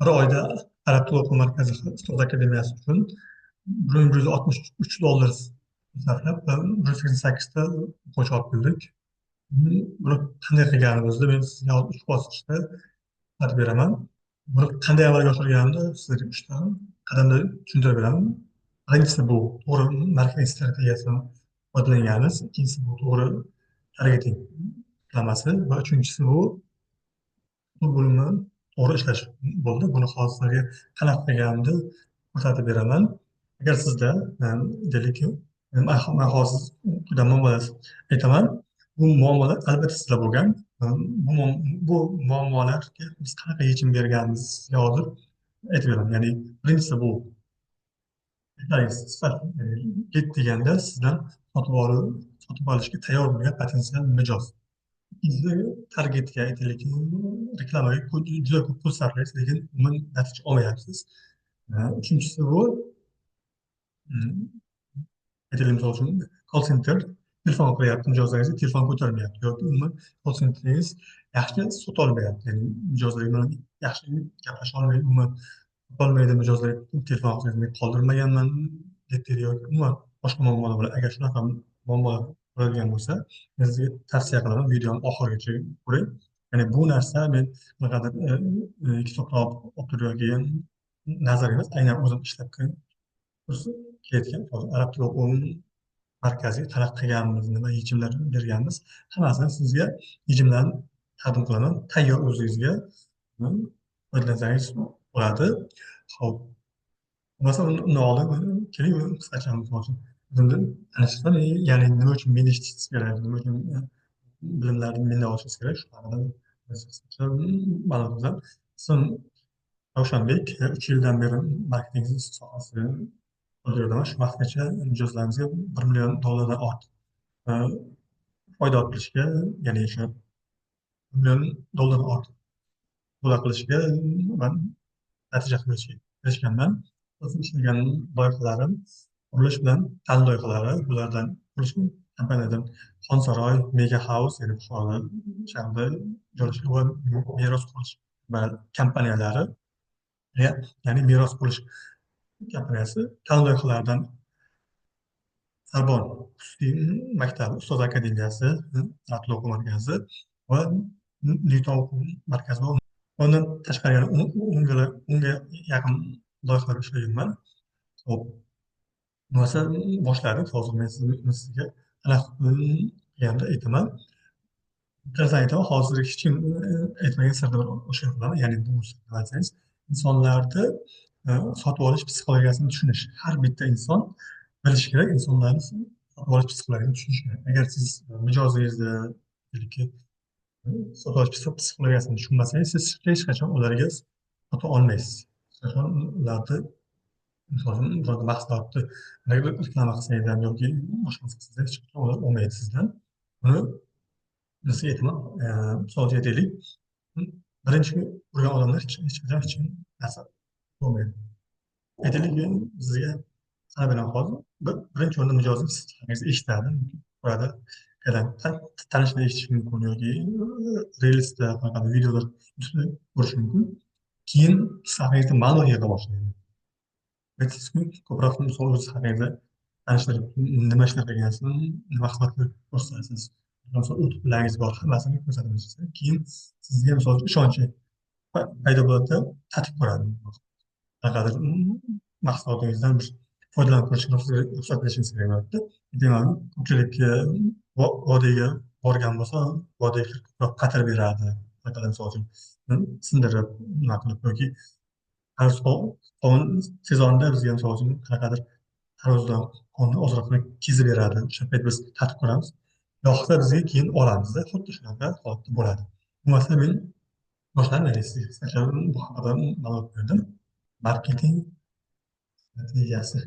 bir oyda Arab tili o'quv markazi ustoz akademiyasi uchun $163 sarflab, 188 ta o'quvchi olib keldik. Buni qanday qilganimizni men sizga 3 bosqichda aytib beraman. Buni qanday amalga oshirganimni sizlarga 3 qadamda tushuntirib beraman. Birinchisi bu to'g'ri marketing strategiyasidan foydalanganimiz. Ikkinchisi bu to'g'ri targeting planlamasi va uchinchisi bu bu bo'limni to'g'ri ishlash bo'ldi. Buni hozir sizlarga qanaqa qilganimni ko'rsatib beraman. Agar sizda deylik, man hozir quyida muammolar aytaman. Bu muammolar albatta sizda bo'lgan. Bu muammolarga biz qanaqa yechim berganimizni sizga hozir aytib beraman. Ya'ni birinchisi bu get deganda sizdan sotib olishga tayyor bo'lgan potensial mijoz. Ikkinchisi targetga, aytaylik, reklamaga juda ko'p pul sarflaysiz, lekin umuman natija olmayapsiz. Uchinchisi bu aytaylik, misol uchun call center telefon qilyapti, mijozlaringiz telefon ko'tarmayapti yoki umuman call centeringiz yaxshi sotolmayapti. Ya'ni mijozlar bilan yaxshi gaplasha olmaydi, umuman sotolmaydi mijozlar, telefon qilsangiz men qoldirmaganman deb deydi yoki umuman boshqa muammolar bilan. Agar shunaqa muammolar bo'ladigan bo'lsa, men sizga tavsiya qilaman videoni oxirigacha ko'ring. Ya'ni bu narsa men qanaqadir kitobdan o'qib yoki nazar emas, aynan o'zim ishlab kelayotgan arab tili o'quv markaziy qanaqa qilganmiz, nima yechimlar berganmiz, hammasini sizga yechimlarni taqdim qilaman. Tayyor o'zingizga foydalansangiz bo'ladi. Ho'p, masalan, uni oldin keling, qisqacha misol uchun o'zimni tanishtirib, ya'ni nima uchun meni eshitishimiz kerak, nima uchun bilimlarni mendan olishingiz kerak, shu haqida ma'lumot berib, ismim Ravshanbek, 3 yildan beri marketing sohasida qo'lda yuribman. Shu vaqtgacha mijozlarimizga $1 million ortiq foyda olib kelishga, ya'ni o'sha $1 million ortiq to'la qilishga va natija qilishganman. O'zim ishlagan loyihalarim qurilish bilan ta'lim loyihalari, bulardan qurilish kompaniyadan Xonsaroy, Mega House, ya'ni Buxoro shahrida joylashgan va meros qurilish kompaniyalari, ya'ni meros qurilish kompaniyasi ta'lim loyihalaridan Sarbon xususiy maktabi, ustoz akademiyasi, Arab tili o'quv markazi va Newton o'quv markazi bor. Ondan tashqari yana 10 ga yaqin loyihalar ishlaganman. Hop, bo'lmasa boshladik. Hozir men sizga qanaqa qilganimni aytaman. Bittadan aytaman, hozir hech kim aytmagan sirni bir oshkor qilaman. Ya'ni bu nima desangiz, insonlarni sotib olish psixologiyasini tushunish. Har bitta inson bilishi kerak, insonlarni sotib olish psixologiyasini tushunish kerak. Agar siz mijozingizni sotib olish psixologiyasini tushunmasangiz, siz hech qachon ularga sota olmaysiz. Hech qachon ularni, misol uchun, biror mahsulotni reklama qilsangiz ham yoki boshqa narsa qilsangiz, hech qachon ular olmaydi sizdan. Buni sizga aytaman. Misol uchun aytaylik, birinchi urgan odamlar hech qachon hech narsa bo'lmaydi. Aytaylik, sizga sana bilan hozir birinchi o'rinda mijozni siz haqingizda eshitadi, ko'radi, tanishlar eshitishi mumkin yoki reelsda qanaqadir videolar ko'rishi mumkin. Keyin siz haqingizda ma'lumot yig'a boshlaydi. Aytasiz-ku, ko'proq misol o'z haqingizda tanishlar nima ishlar qilgansiz, nima xizmatlar ko'rsatasiz, o'tiblaringiz bor, hammasini ko'rsatamiz. Keyin sizga misol uchun ishonchi paydo bo'ladi, tatib ko'radi. Qanaqadir mahsulotingizdan bir foydalanib ko'rishga ruxsat berishingiz kerak bo'ladi. Demak, ko'pchilik vodiyga borgan bo'lsa, vodiyga ko'proq qatar beradi. Misol uchun sindirib, nima qilib yoki qovun sezonida bizga misol uchun qanaqadir tarozdan qonni ozroqroq kezib beradi. O'sha payt biz tatib ko'ramiz. Yoqsa bizga keyin olamizda, xuddi shunaqa holatda bo'ladi. Bu masala men boshladim, ya'ni sizga bu haqida ma'lumot berdim. Marketing strategiyasi.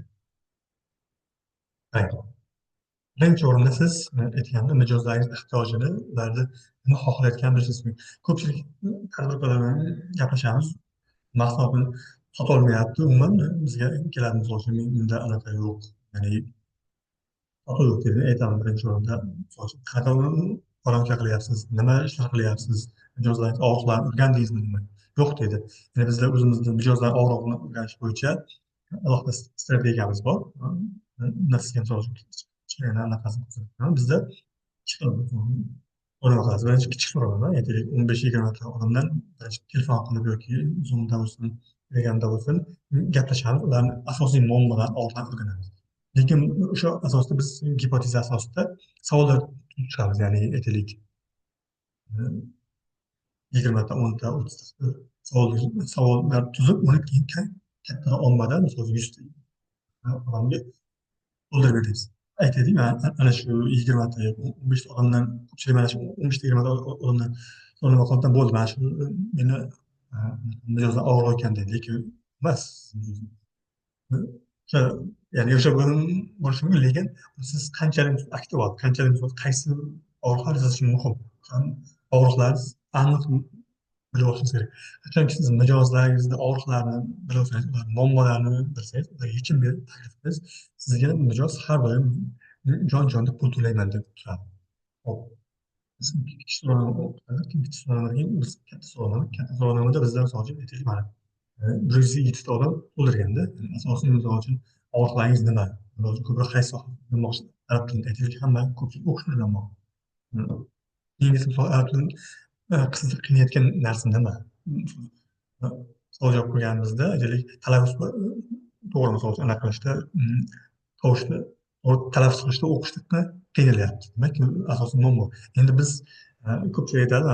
Birinchi o'rinda siz aytganda mijozlaringiz ehtiyojini, ularni nima xohlayotganini bilishingiz kerak. Ko'pchilik tadbirkorlar bilan gaplashamiz, mahsulotni sotolmayapti, umuman bizga keladi, misol uchun menda anaqa yo'q, ya'ni sotuv yo'q deb aytaman birinchi o'rinda. Misol uchun qanaqa qoramka qilyapsiz, nima ishlar qilyapsiz, mijozlaringiz og'riqlarini o'rgandingizmi? yo'q deydi. Ya'ni bizda o'zimizni mijozlar og'riqni o'rganish bo'yicha alohida strategiyamiz bor. Nafsga misol uchun kichkina anaqasini ko'rsatib bizda ikki xil so'rama qilasiz. Birinchi kichik so'rovnoma, aytaylik 15-20 ta odamdan birinchi telefon qilib yoki Zoom'da bo'lsin, Telegramda bo'lsin gaplashamiz. Ularni asosiy muammolarini oldindan o'rganamiz. Lekin o'sha asosda biz gipoteza asosida savollar chiqamiz. Ya'ni aytaylik 20 ta, 10 ta, 30 ta savollar tuzib, uni keyin katta ommadan, misol 100 ta odamga to'ldirib beramiz. Aytaylik, ana shu 20 ta yoki 15 ta odamdan ko'pchilik mana shu 15 ta 20 ta odamdan so'ralma qilibdan bo'ldi. Mana shu meni mijozlar og'ir ekan deydi. Lekin emas. O'sha ya'ni o'sha bo'lishi mumkin, lekin siz qanchalik aktual, qanchalik qaysi og'riqlar yozilishi muhim. Og'riqlar aniq bilib olishingiz kerak. Qachonki siz mijozlaringizni og'riqlarini bila olsangiz, ularni muammolarini bilsangiz, ularga yechim berib taklif qilsangiz, sizga mijoz har doim jon-jonda pul to'layman deb turadi. Hop. Biz kichik so'rovnoma o'tkazdik. Kichik so'rovnomadan keyin biz katta so'rovnomada bizdan misol uchun aytaylik, mana 100 ta odam to'ldirganda, asosiy misol uchun og'riqlaringiz nima? Misol uchun ko'proq qaysi sohada bilmoqchi? Arab tilini aytaylik, hamma ko'pchilik o'qishni o'rganmoqda. Keyingisi misol arab tilini qiziq qiynayotgan narsa nima? Savol javob qilganimizda aytaylik talaffuz to'g'ri misol uchun anaqa qilishda tovushni to'g'ri talaffuz qilishda o'qishda qiynalyapti. Demak, asosiy muammo. Endi biz ko'pchilik aytadi,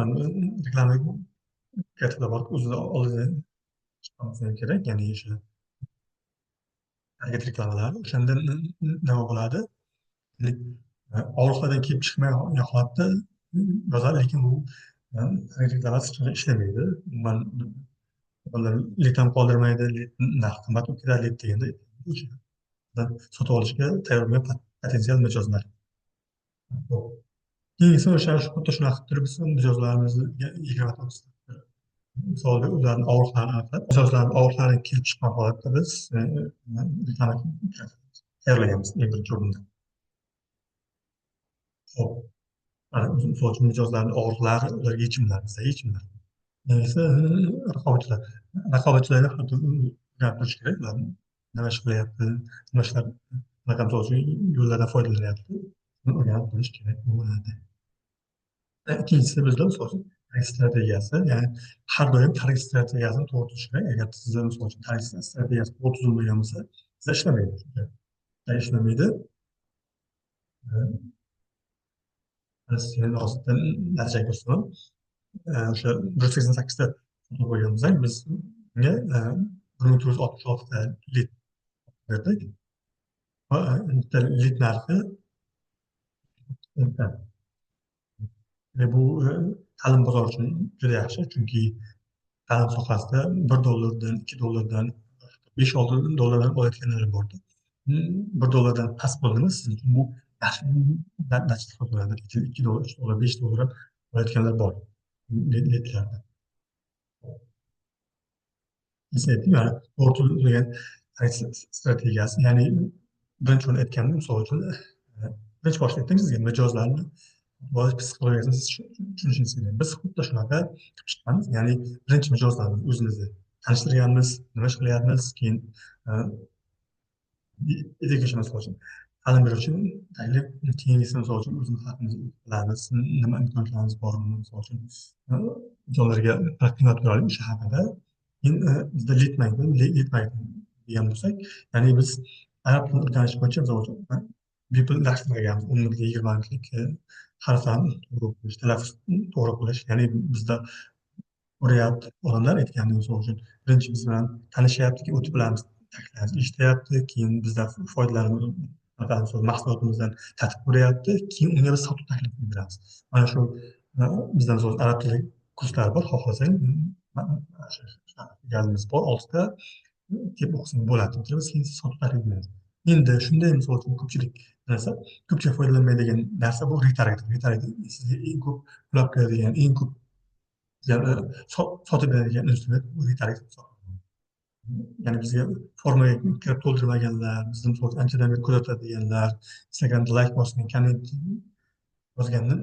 reklama kattada borib o'zini oldida chiqarmasa kerak, ya'ni o'sha target reklamalar. O'shanda nima bo'ladi? Og'riqlardan kelib chiqmagan holatda yozadi, lekin bu reklama ishlamaydi. Umuman odamlar lid ham qoldirmaydi, narx qimmat bo'lib ketadi, lid deganda sotib olishga tayyor bo'lgan potensial mijozlar. Keyingisi o'sha xuddi shunaqa qilib turib biz mijozlarimizga 20 misolda ularni og'riqlarini aniqlab, mijozlarni og'riqlari kelib chiqqan holatda biz reklama tayyorlaymiz eng birinchi o'rinda. Hop. Misol uchun mijozlarni og'riqlari, ularga yechimlar, bizda yechimlar. Esa raqobatchilar. Raqobatchilarni xuddi o'rganib turish kerak. Ular nima ish qilyapti, nima ishlar qanaqa misol uchun yo'llardan foydalanyapti. Buni o'rganib turish kerak bo'ladi. Ikkinchisi bizda misol uchun target strategiyasi, ya'ni har doim target strategiyasini to'g'ri tuzish kerak. Agar sizda misol uchun target strategiyasi to'g'ri tuzilmagan bo'lsa, sizda ishlamaydi. Ishlamaydi. Rossiyaning ostidan natija ko'rsataman. O'sha 188 ta sotib qo'yganmiz, biz unga 1466 ta lid berdik va bitta lid narxi bu ta'lim bozori uchun juda yaxshi, chunki ta'lim sohasida $1, $2, $5-6 olayotganlar borda. $1 past bo'ldimi, siz uchun bu yaxshi natija hisoblanadi. $2, $3, $5 olayotganlar bor lidlarda. Aytdim, mana to'g'ri tuzilgan strategiyasi, ya'ni birinchi o'rin aytgandim, misol uchun birinchi boshda aytdim sizga mijozlarni psixologiyasini siz tushunishingiz kerak. Biz xuddi shunaqa qilib chiqqanmiz, ya'ni birinchi mijozlarni o'zimizni tanishtirganmiz, nima ish qilyapmiz, keyin education misol uchun ta'lim beruvchi taklif, keyingisi misol uchun o'zimiz haqimizda bilamiz, nima imkoniyatlarimiz borligini misol uchun mijozlarga taqdimot beraylik o'sha haqida. Keyin bizda lead magnet degan bo'lsak, ya'ni biz arab tilini o'rganish bo'yicha misol uchun bepullashtiraganmiz, 10 minutlik, 20 minutlik harflarni to'g'ri qilish, talaffuzni to'g'ri qilish. Ya'ni bizda o'rayapti odamlar aytganda, misol uchun birinchi biz bilan tanishyapti, keyin o'tib bilamiz, takliflarimizni eshityapti, keyin bizdan foydalanib mahsulotimizdan tatib ko'ryapti, keyin unga biz sotuv taklifini beramiz. Mana shu bizda misol arab tili kurslari bor, xohlasang galimiz bor, 6 ta kelib o'qisang bo'ladi. Biz keyin sotuv taklifini beramiz. Endi shunday misol uchun ko'pchilik foydalanmaydigan narsa bu retargeting. Retargeting sizga eng ko'p pul olib keladigan, eng ko'p sotib beradigan instrument bu retargeting hisoblanadi. Ya'ni bizga formaga kirib to'ldirmaganlar, bizni misol uchun anchadan beri kuzatadiganlar, Instagramda layk bosgan, komment yozgandan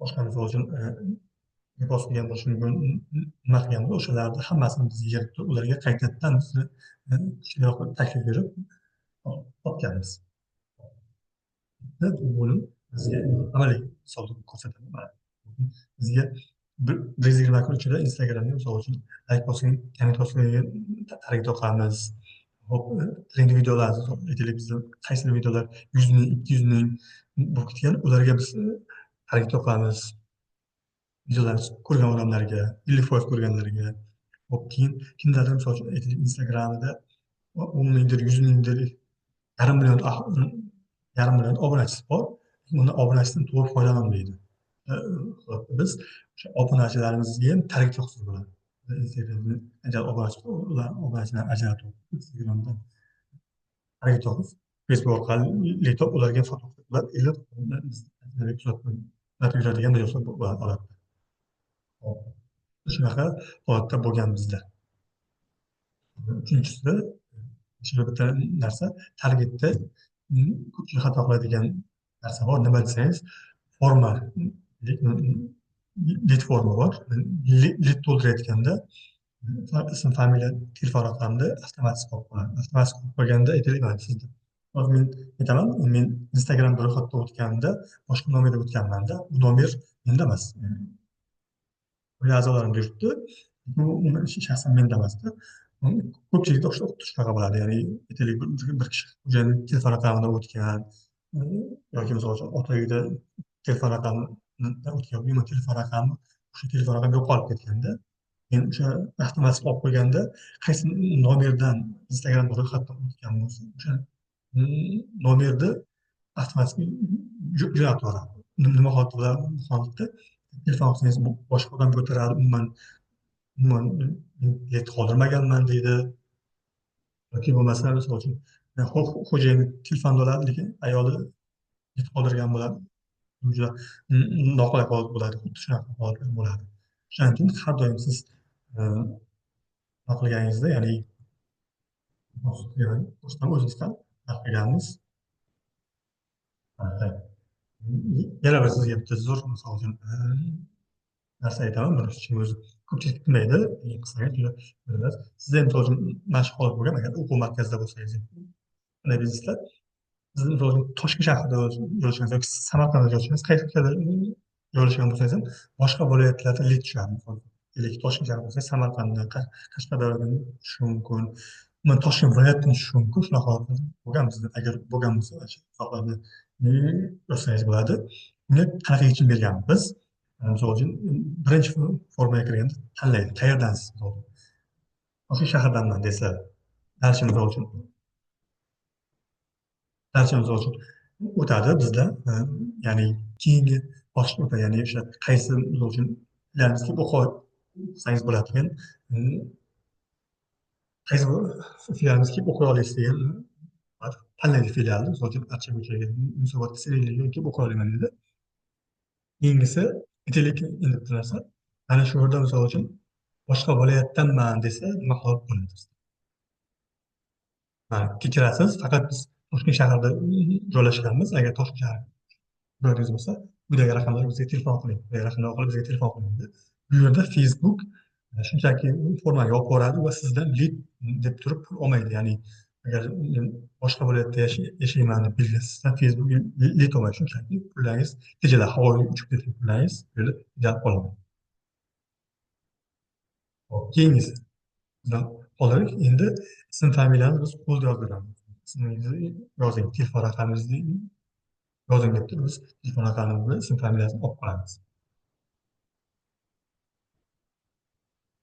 boshqa misol uchun bos qilgan bo'lishi mumkin, nima qilganmiz, o'shalarni hammasini biz yig'ib turib, ularga qaytadan bizni kuchliroq taklif berib topganmiz. Bu bo'lim bizga amaliy misolda ko'rsatadi. Mana bizga bir yuz yigirma kun ichida Instagramda misol uchun layk bosgan, komment bosganlarga tarik toqamiz. Hop, trend videolarni aytaylik, bizda qaysi videolar 100 ming, 200 ming bo'lib ketgan, ularga biz tarik toqamiz. Videolarni ko'rgan odamlarga, 50% ko'rganlarga. Hop, keyin kimdadir misol uchun aytaylik Instagramida 10 mingdir, 100 mingdir, yarim million yarim million obunachisi bor. Uni obunachisidan to'g'ri foydalanmaydi. Biz o'sha obunachilarimizga ham tarik to'qsak bo'ladi. Instagramda qancha obunachi bor, ular obunachilarni ajratib Instagramdan tarik to'qib, Facebook orqali ularga fotolar ilib kuzatib yuradigan videolar bo'ladi. Shunaqa holatda bo'lgan bizda. Uchinchisi, shunda bitta narsa, targetda ko'pchilik xato qiladigan narsa bor. Nima desangiz, forma, lead forma bor. Lead to'ldirayotganda ism, familiya, telefon raqamni avtomatik olib qo'yadi. Avtomatik olib qo'yganda aytaylik, mana sizda hozir men aytaman, men Instagramda ro'yxatda o'tganimda boshqa nomerda o'tganmanda, bu nomer menda emas. Oila a'zolarim yuribdi. Bu shaxsan menda emasda. Ko'pchilikda shunaqa bo'ladi. Ya'ni aytaylik, bir kishi xo'jayini telefon raqamidan o'tgan, yoki misol uchun ota uyida telefon raqamidan o'tgan, umuman telefon raqami, o'sha telefon raqami yo'qolib ketganda, men o'sha avtomatik olib qo'yganda qaysi nomerdan Instagramda ro'yxatdan o'tgan bo'lsa, o'sha nomerni avtomatik jo'natib yuboradi. Nima holatda telefon qilsangiz boshqa odam ko'taradi, umuman let qoldirmaganman deydi. Yoki bo'lmasa misol uchun xo'jayini telefonda oladi, lekin ayoli let qoldirgan bo'ladi. Juda noqulay holat bo'ladi. Xuddi shunaqa holatlar bo'ladi. Shuning uchun har doim siz nima qilganingizda, ya'ni o'zingizdan qilganimiz. Yana bir sizga bitta zo'r misol uchun narsa aytaman. Bir kishi o'zi ko'pchilik bilmaydi, qisqacha juda biladi. Sizda misol uchun mana shu holat bo'lgan, agar o'quv markazida bo'lsangiz, qanday bizneslar, siz misol uchun Toshkent shahrida joylashgansiz yoki Samarqandda joylashgansiz, qayerda joylashgan bo'lsangiz ham boshqa viloyatlarda lid tushadi. Misol Toshkent shahrida bo'lsangiz, Samarqanddan, Qashqadaryodan tushishi mumkin. Umuman Toshkent viloyatidan tushishi mumkin. Shunaqa holatlar bo'lgan bizda. Agar bo'lgan bo'lsa, sohalarni yozsangiz bo'ladi. Unga qanaqa yechim berganmiz biz? Misol uchun birinchi formaga kirganda tanlaydi, qayerdansiz. Toshkent shahardanman desa, darcha misol uchun o'tadi bizda. Ya'ni keyingi bosqichga o'tadi. Ya'ni o'sha qaysi misol uchun bilamizki, o'qisangiz bo'ladigan, qaysi filialimizki o'qiy olasiz degan tanlaydi filialni. Misol uchun Archa ko'chaga Yunusobod yoki o'qiy olaman dedi. Keyingisi aytaylik, endi bitta narsa, mana shu yerda misol uchun boshqa viloyatdanman desa, nima holat bo'ladi? Kechirasiz, faqat biz Toshkent shahrida joylashganmiz. Agar Toshkent shahri joyingiz bo'lsa, quyidagi raqamlarga bizga telefon qiling. Quyidagi raqamlar orqali bizga telefon qiling dedi. Bu yerda Facebook shunchaki formaga olib boradi va sizdan lead deb turib pul olmaydi. Ya'ni agar men boshqa viloyatda yashayman deb belgilasizdan, Facebook lead olmaydi. Shunchaki pullaringiz tejaladi, havoga uchib ketgan pullaringiz bu yerda tejalab qoladi. Keyingisi, hozir endi ism, familiyani biz qo'lda yozib beramiz. Ismingizni yozing, telefon raqamingizni yozing deb turib, biz telefon raqamimizni, ism, familiyasini olib qolamiz.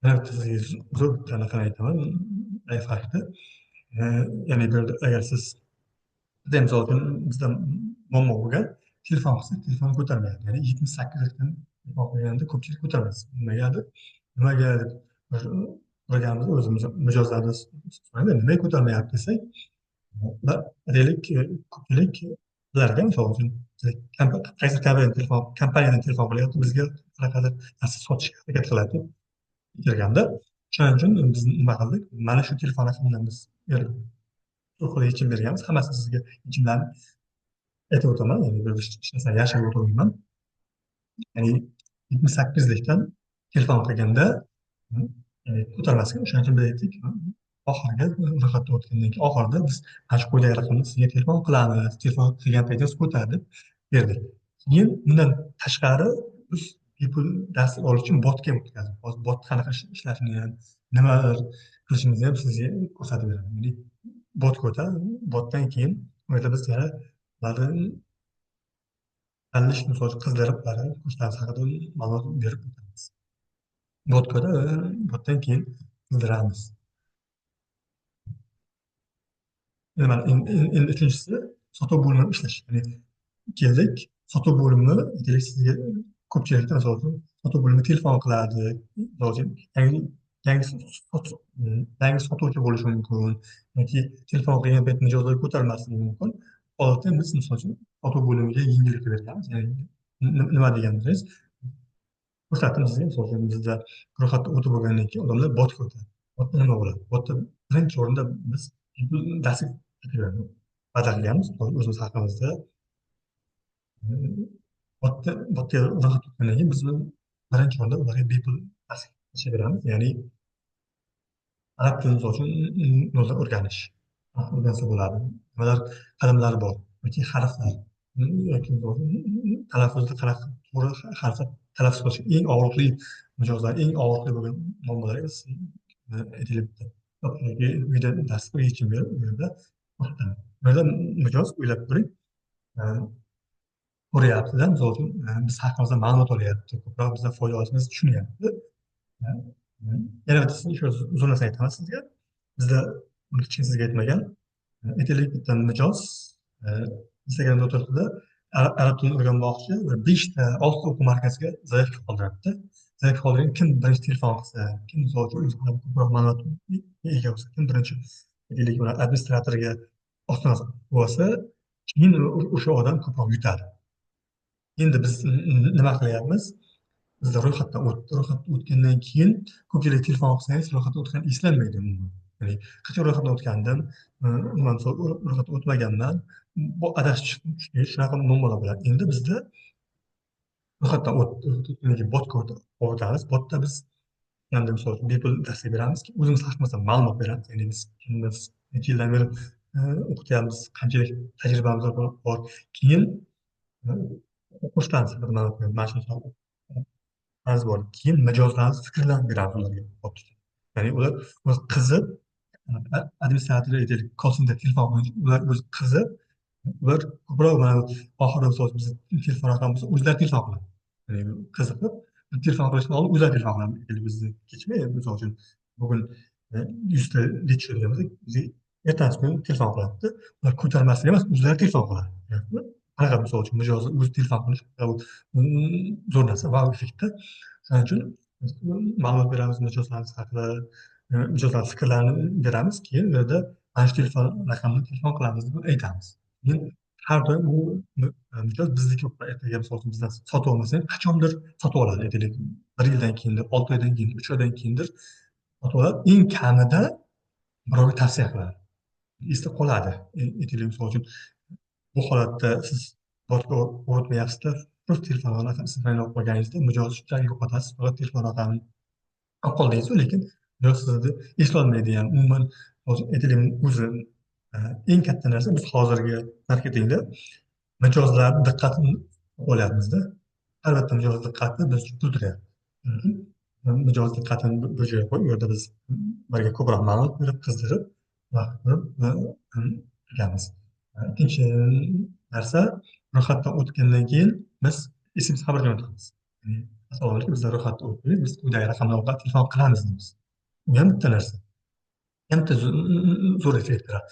Yana bitta sizga zo'r bitta anaqa aytaman, lifehackni. Ya'ni bu yerda agar siz, bizda misol uchun bizda muammo bo'lgan, telefon qilsak, telefon ko'tarmayapti. Ya'ni 78 telefon qilganda ko'pchilik ko'tarmaysiz. Nimagadir deb so'raganimizda o'zimiz mijozlarni so'raydi, nimaga ko'tarmayapti desak, ular deylik, ko'pchilik ularga misol uchun qaysi kompaniyadan telefon qilyapti, bizga qanaqadir narsa sotishga harakat qiladi deb kelganda, shuning uchun biz nima qildik? Mana shu telefon raqamidan biz to'g'ri yechim berganmiz. Hammasini sizga yechimlarni aytib o'taman. Ya'ni bir hech narsani yashirib o'tirmayman. Ya'ni 78 likdan telefon qilganda ko'tarmasdan o'shaning uchun biz aytdik oxiriga ro'yxatdan o'tgandan keyin oxirida biz mana shu quyidagi raqamga sizga telefon qilamiz, telefon qilgan paytingiz ko'tar deb berdik. Keyin bundan tashqari biz bepul dars olish uchun botga o'tkazdik. Hozir bot qanaqa ishlashini ham, nimalar qilishimizni ham sizga ko'rsatib beradi. Ya'ni botga o'tadi, botdan keyin u yerda biz yana ularni tanlash, misol uchun qizlarga kurslarimiz haqida ma'lumot berib o'tamiz. Botga botdan keyin qildiramiz. Mana endi uchinchisi sotuv bo'limi ishlash. Ya'ni keldik, sotuv bo'limi deylik sizga ko'pchilikda misol uchun sotuv bo'limi telefon qiladi, misol uchun yangi yangi yangi sotuvchi bo'lishi mumkin yoki telefon qilgan payt mijozlar ko'tarmasligi mumkin. Holatda biz misol uchun sotuv bo'limiga yengillik beramiz. Ya'ni nima deganimiz ko'rsatdim sizga, misol uchun bizda ro'yxatdan o'tib bo'lgandan keyin odamlar botga o'tadi. Botda nima bo'ladi? Botda birinchi o'rinda biz darsga va'da qilganmiz o'zimiz haqimizda. Botga ro'yxatdan o'tgandan keyin biz birinchi o'rinda ularga bepul dars beramiz. Ya'ni arab tilini misol uchun yozib o'rganish o'rgansa bo'ladi. Nimalar qadamlari bor yoki harflar yoki talaffuzda qanaqa to'g'ri harflar talaffuz qilish eng og'riqli mijozlar, eng og'riqli bo'lgan muammolarga biz aytaylik uyda dars yechim berib u yerda to'xtadi. Bu yerda mijoz o'ylab ko'ring, ko'ryapti-da, misol uchun biz haqimizda ma'lumot olyapti, ko'proq bizdan foyda olishimizni tushunyapti. Yana bittasi shu uzun narsani aytaman sizga. Bizda uni hech kim sizga aytmagan. Aytaylik bitta mijoz Instagramda o'tiribdi, arab tilini o'rganmoqchi, bir 5 ta 6 ta o'quv markaziga zaявка qoldiribdi. Zaявка qoldirgan kim birinchi telefon qilsa, kim misol uchun o'zi haqida ko'proq ma'lumotga ega bo'lsa, kim birinchi aytaylik ular administratorga ostonasi bo'lsa, keyin o'sha odam ko'proq yutadi. Endi biz nima qilyapmiz? Bizda ro'yxatdan o'tdi. Ro'yxatdan o'tgandan keyin ko'pchilik telefon qilsangiz ro'yxatdan o'tgani eslanmaydi umuman. Ya'ni qachon ro'yxatdan o'tgandim, umuman ro'yxatdan o'tmaganman, bu adashib shunaqa muammolar bo'ladi. Endi bizda ro'yxatdan o'tgandan keyin botga o'tamiz. Botda biz endi misol uchun bepul darsga beramizki, o'zimiz haqimizda ma'lumot beramiz. Ya'ni biz kimmiz, necha yildan beri o'qityapmiz, qanchalik tajribamiz bor. Keyin o'qishdan mana shunaqa qarz bor. Keyin mijozlarni fikrlarini beramiz ularga. Ya'ni ular o'zi qiziq, administrator aytaylik, call center telefon qiluvchi, ular o'zi qiziq, ular ko'proq mana oxirida misol uchun bizni telefon raqamimiz o'zlari telefon qiladi. Ya'ni qiziqib, telefon qilishdan oldin o'zlari telefon qiladi. Aytaylik bizni kechmay, misol uchun bugun 100 ta rech degan bo'lsak, bizga ertasi kuni telefon qiladida, ular ko'tarmaslik emas, o'zlari telefon qiladi. Qanaqa misol uchun mijozni o'zi telefon qilish zo'r narsa, vau effektda. Shuning uchun ma'lumot beramiz mijozlarimiz haqida, mijozlar fikrlarini beramiz. Keyin u yerda mana shu telefon raqamini telefon qilamiz deb aytamiz. Keyin har doim u mijoz bizniki ertaga misol uchun bizdan sotib olmasa ham qachondir sotib oladi. Aytaylik 1 yildan keyindir, 6 oydan keyin, 3 oydan keyindir sotib oladi. Eng kamida birovga tavsiya qiladi. Esda qoladi. Aytaylik misol uchun bu holatda siz botga o'tmayapsizda, просто telefon raqamini olib qolganingizda mijoz shunchalik yo'qotasiz, faqat telefon raqamini olib qoldingiz, lekin mijoz sizni eslolmaydi ham. Umuman hozir aytaylik o'zi eng katta narsa biz hozirgi marketingda mijozlarni diqqatini olyapmizda. Albatta mijoz diqqati biz uchun pul turyapti. Mijoz diqqatini bir joyga qo'yib, u yerda biz ularga ko'proq ma'lumot berib, qizdirib, vaqt berib turganmiz. Ikkinchi narsa, ro'yxatdan o'tgandan keyin biz SMS xabar jo'natamiz. Ya'ni assalomu alaykum, bizlar ro'yxatdan o'tdik, biz quyidagi raqamlar orqali telefon qilamiz deymiz. Bu ham bitta narsa. Ham bitta zo'r effekt beradi.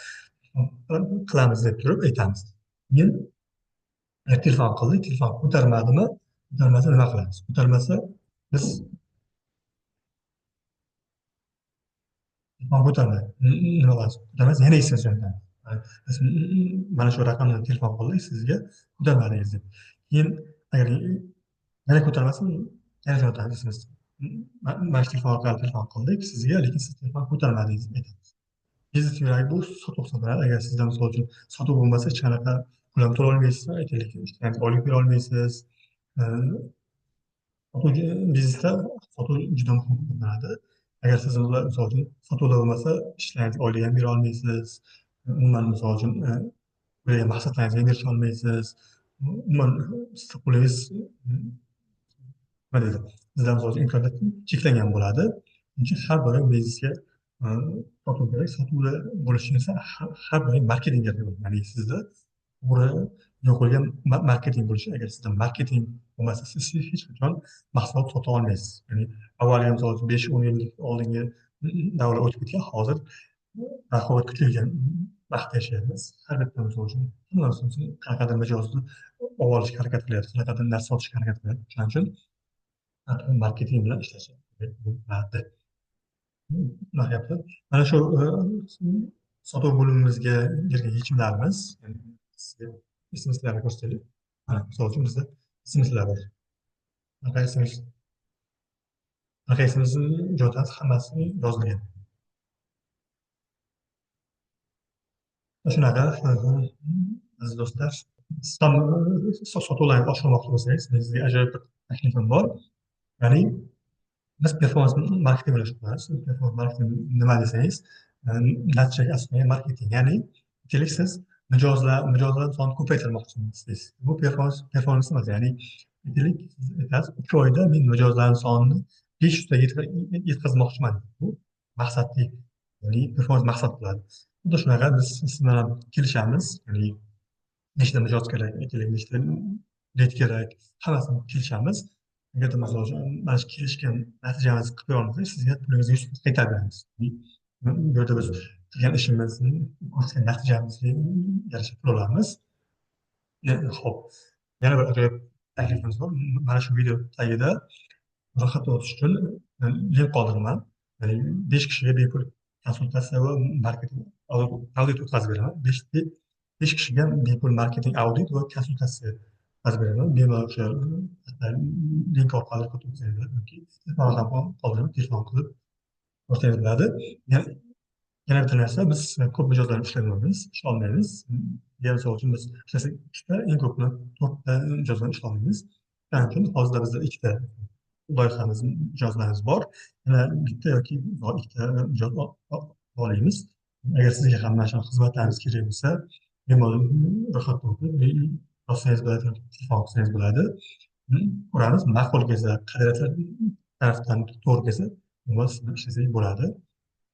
Qilamiz deb turib aytamiz. Keyin telefon qildik, telefon ko'tarmadimi? Ko'tarmasa nima qilamiz? Ko'tarmasa biz telefon ko'tarmadi. Nima qilamiz? Ko'tarmasa yana SMS jo'natamiz. Biz mana shu raqamdan telefon qildik sizga, ko'tarmadingiz deb. Keyin agar yana ko'tarmasa, yana jo'natamiz SMS. Mana shu telefon orqali telefon qildik sizga, lekin siz telefon ko'tarmadingiz deb aytamiz. Biznes yo'lagi bu sotuv hisoblanadi. Agar sizda misol uchun sotuv bo'lmasa, hech qanaqa pul ham to'lolmaysiz, aytaylik, oylik bera olmaysiz, Sotuv biznesda sotuv juda muhim hisoblanadi. Agar siz misol uchun sotuvda bo'lmasa, ishlaringiz oylik ham bera olmaysiz. Umuman misol uchun bo'lgan maqsadlaringizga erisha olmaysiz. Umuman sizni qo'lingiz nima deydi, sizdan misol uchun imkoniyat cheklangan bo'ladi. Shuning uchun har doim biznesga e, sotuv kerak. Sotuvda bo'lish uchun esa har doim marketing kerak bo'ladi. Ya'ni sizda to'g'ri yo'l qo'ygan marketing bo'lishi. Agar sizda marketing bo'lmasa, siz hech qachon mahsulot sota olmaysiz. Ya'ni avvaliga misol uchun 5-10 yillik oldingi davrlar o'tib ketgan, hozir raqobat kuchaygan vaqtda yashayapmiz. Har bitta misol uchun hamma misol uchun qanaqadir mijozni olib olishga harakat qilyapti, qanaqadir narsa sotishga harakat qilyapti. Shuning uchun marketing bilan ishlash kerak bo'ladi. Nima mana shu sotuv bo'limimizga kirgan yechimlarimiz, ya'ni sizga SMS-larni ko'rsataylik. Mana misol uchun bizda SMS-lar bor. Qaysimiz qaysimizni ijodiyat hammasi yozilgan. Shunaqa, aziz do'stlar, siz ham sotuvlarni oshirmoqchi bo'lsangiz, men sizga ajoyib bir taklifim bor. Ya'ni biz performans marketing bilan shug'ullanamiz. Performans marketing nima desangiz, natijaga asoslangan marketing. Ya'ni aytaylik, siz mijozlar sonini ko'paytirmoqchisiz deysiz. Bu performans emas. Ya'ni aytaylik, siz aytasiz, 3 oyda men mijozlarni sonini 500 taga yetkazmoqchiman. Bu maqsadli, ya'ni performans maqsad bo'ladi. Xuddi shunaqa biz siz bilan kelishamiz. Ya'ni nechta mijoz kerak, aytaylik, nechta lead kerak, hammasini kelishamiz. Agarda misol uchun mana shu kelishgan natijamizni qilib olmasak, sizga pulingizni 100% qaytarib beramiz. Bu yerda biz qilgan ishimizni, ko'rsatgan natijamizga yarasha pul olamiz. Ho'p, yana bir ajoyib taklifimiz bor. Mana shu video tagida ro'yxatdan o'tish uchun link qoldiraman. Ya'ni 5 kishiga bepul konsultatsiya va marketing audit o'tkazib beraman. 5 kishiga bepul marketing audit va konsultatsiya o'tkazib beraman. Bemalol o'sha link orqali kutib o'tsangiz yoki telefon raqam qoldiraman, telefon qilib o'rsangiz bo'ladi. Yana bitta narsa, biz ko'p mijozlarni ushlolmaymiz, ishlolmaymiz. Misol uchun biz ishlasak 2ta, eng ko'pmi 4ta mijozlarni ishlolmaymiz. Shuning uchun hozirda bizda 2ta loyihamiz, mijozlarimiz bor. Yana bitta yoki 2ta mijoz olamiz. Agar sizga ham mana shunaqa xizmatlarimiz kerak bo'lsa, bemalol ro'yxatdan o'tib yozsangiz bo'ladi, telefon qilsangiz bo'ladi. Ko'ramiz, ma'qul kelsa, qadriyatlar tarafdan to'g'ri kelsa, bemalol ishlasak bo'ladi.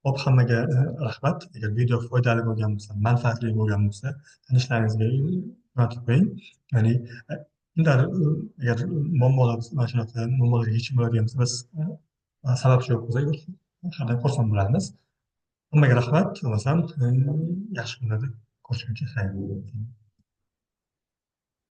Hop, hammaga rahmat. Agar video foydali bo'lgan bo'lsa, manfaatli bo'lgan bo'lsa, tanishlaringizga jo'natib qo'ying. Ya'ni kimdir agar muammolar, mana shunaqa muammolarga yechim bo'ladigan bo'lsa, biz sababchi bo'lib bo'lsak, har doim xursand bo'lamiz. Hammaga rahmat. Bo'lmasam, yaxshi kunlarda ko'rishguncha xayr.